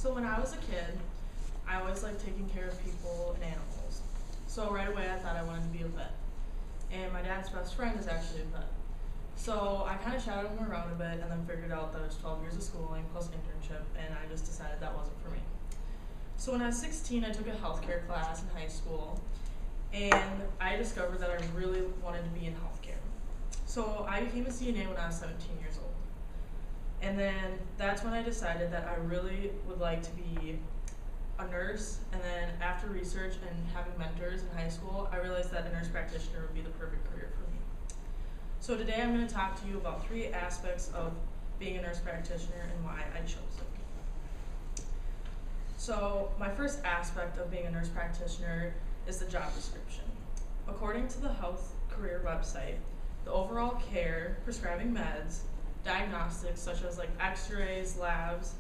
So when I was a kid, I always liked taking care of people and animals. So right away I thought I wanted to be a vet. And my dad's best friend is actually a vet. So I kind of shadowed him around a bit and then figured out that it was 12 years of schooling plus internship, and I just decided that wasn't for me. So when I was 16, I took a healthcare class in high school, and I discovered that I really wanted to be in healthcare. So I became a CNA when I was 17 years old. And then that's when I decided that I really would like to be a nurse, and then after research and having mentors in high school, I realized that a nurse practitioner would be the perfect career for me. So today I'm going to talk to you about 3 aspects of being a nurse practitioner and why I chose it. So my first aspect of being a nurse practitioner is the job description. According to the health career website, the overall care, prescribing meds, diagnostics such as like x-rays, labs,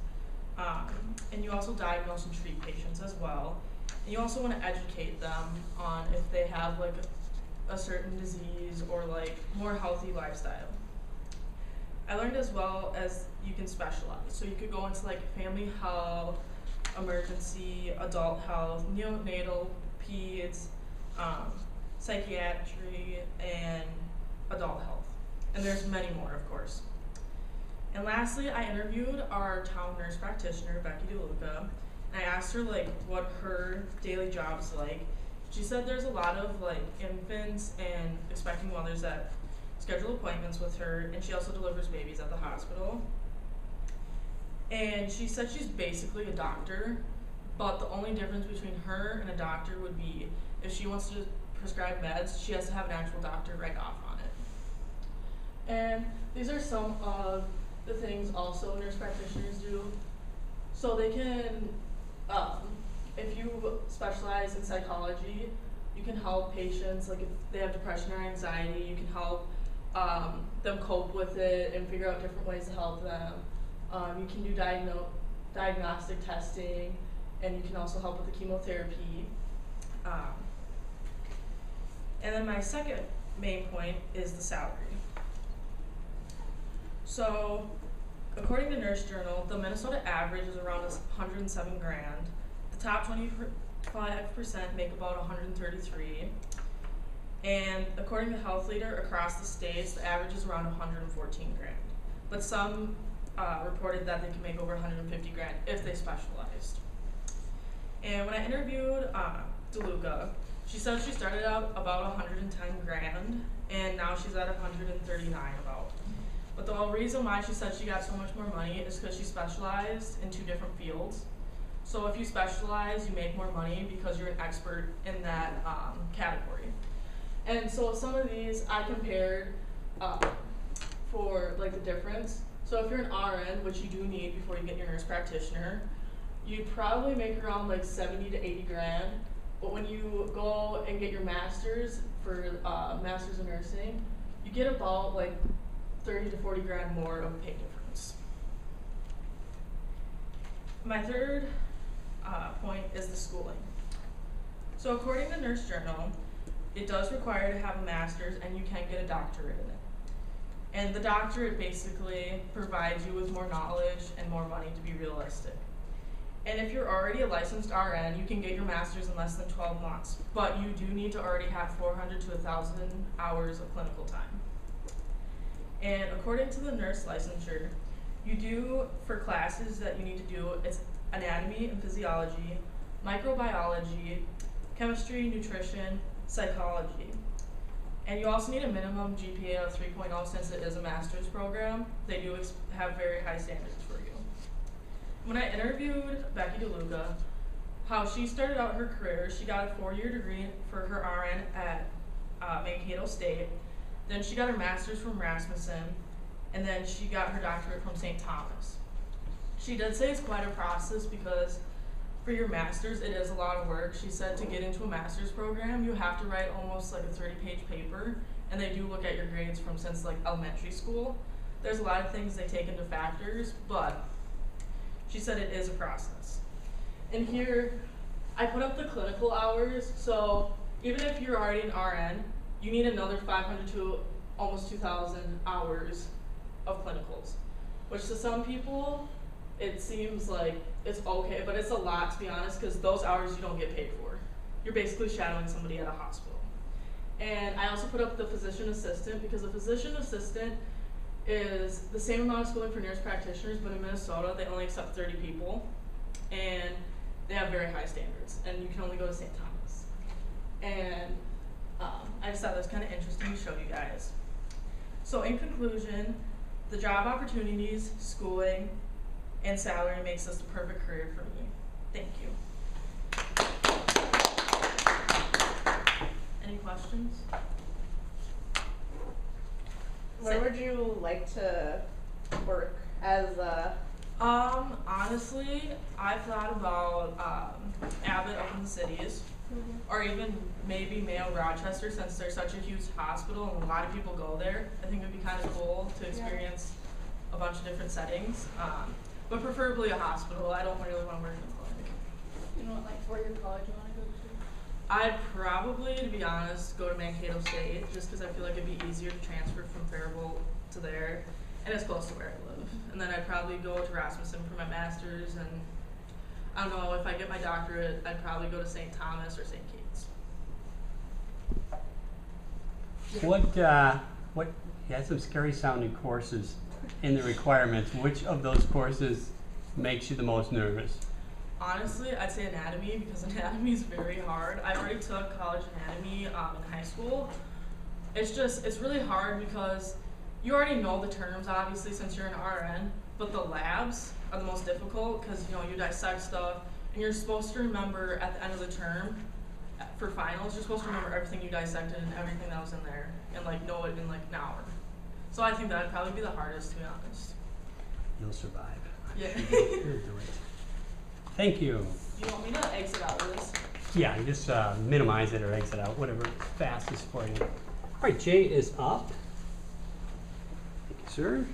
and you also diagnose and treat patients as well. And you also want to educate them on if they have like a certain disease or like more healthy lifestyle. I learned as well as you can specialize. So you could go into like family health, emergency, adult health, neonatal, peds, psychiatry, and adult health. And there's many more, of course. And lastly, I interviewed our town nurse practitioner, Becca, and I asked her like what her daily job's like. She said there's a lot of like infants and expecting mothers that schedule appointments with her, and she also delivers babies at the hospital. And she said she's basically a doctor, but the only difference between her and a doctor would be if she wants to prescribe meds, she has to have an actual doctor write off on it. And these are some of the things also nurse practitioners do. So they can, if you specialize in psychology, you can help patients, like if they have depression or anxiety, you can help them cope with it and figure out different ways to help them. You can do diagnostic testing, and you can also help with the chemotherapy. And then my second main point is the salary. So, according to Nurse Journal, the Minnesota average is around $107 grand. The top 25% make about $133. And according to Health Leader across the states, the average is around $114 grand. But some reported that they can make over $150 grand if they specialized. And when I interviewed DeLuca, she said she started out about $110 grand, and now she's at $139 about. But the reason why she said she got so much more money is because she specialized in 2 different fields. So if you specialize, you make more money because you're an expert in that category. And so some of these I compared for like the difference. So if you're an RN, which you do need before you get your nurse practitioner, you'd probably make around like 70 to 80 grand. But when you go and get your master's for master's in nursing, you get about like 30 to 40 grand more of a pay difference. My third point is the schooling. So according to Nurse Journal, it does require to have a master's, and you can get a doctorate in it. And the doctorate basically provides you with more knowledge and more money, to be realistic. And if you're already a licensed RN, you can get your master's in less than 12 months, but you do need to already have 400 to 1,000 hours of clinical time. And according to the nurse licensure, you do, for classes that you need to do, it's anatomy and physiology, microbiology, chemistry, nutrition, psychology. And you also need a minimum GPA of 3.0 since it is a master's program. They do have very high standards for you. When I interviewed Becky DeLuca, how she started out her career, she got a 4-year degree for her RN at Mankato State. Then she got her master's from Rasmussen, and then she got her doctorate from St. Thomas. She did say it's quite a process because for your master's, it is a lot of work. She said to get into a master's program, you have to write almost like a 30-page paper, and they do look at your grades from since like elementary school. There's a lot of things they take into factors, but she said it is a process. And here, I put up the clinical hours, so even if you're already an RN, you need another 500 to almost 2,000 hours of clinicals, which to some people it seems like it's okay, but it's a lot, to be honest, because those hours you don't get paid for. You're basically shadowing somebody at a hospital. And I also put up the physician assistant, because the physician assistant is the same amount of schooling for nurse practitioners, but in Minnesota they only accept 30 people, and they have very high standards, and you can only go to St. Thomas. And I just thought that was kind of interesting to show you guys. So in conclusion, the job opportunities, schooling, and salary makes this the perfect career for me. Thank you. Any questions? Where would you like to work as a? Honestly, I've thought about Abbott up in the cities, or even maybe Mayo Rochester, since they're such a huge hospital and a lot of people go there. I think it would be kind of cool to experience a bunch of different settings, but preferably a hospital. I don't really want to work in a clinic. You know what, like, four-year college you want to go to? I'd probably, to be honest, go to Mankato State, just because I feel like it'd be easier to transfer from Faribault to there, and it's close to where I live. And then I'd probably go to Rasmussen for my master's, and I don't know, if I get my doctorate, I'd probably go to St. Thomas or St. Kate's. What, you had some scary sounding courses in the requirements. Which of those courses makes you the most nervous? Honestly, I'd say anatomy, because anatomy is very hard. I already took college anatomy in high school. It's really hard because you already know the terms, obviously, since you're an RN, but the labs are the most difficult because, you know, you dissect stuff, and you're supposed to remember at the end of the term, for finals, you're supposed to remember everything you dissected and everything that was in there, and like know it in like an hour. So I think that'd probably be the hardest, to be honest. You'll survive. Yeah. You'll do it. Thank you. You want me to exit out of this? Yeah, just minimize it or exit out, whatever fastest for you. All right, Jay is up. Thank you, sir.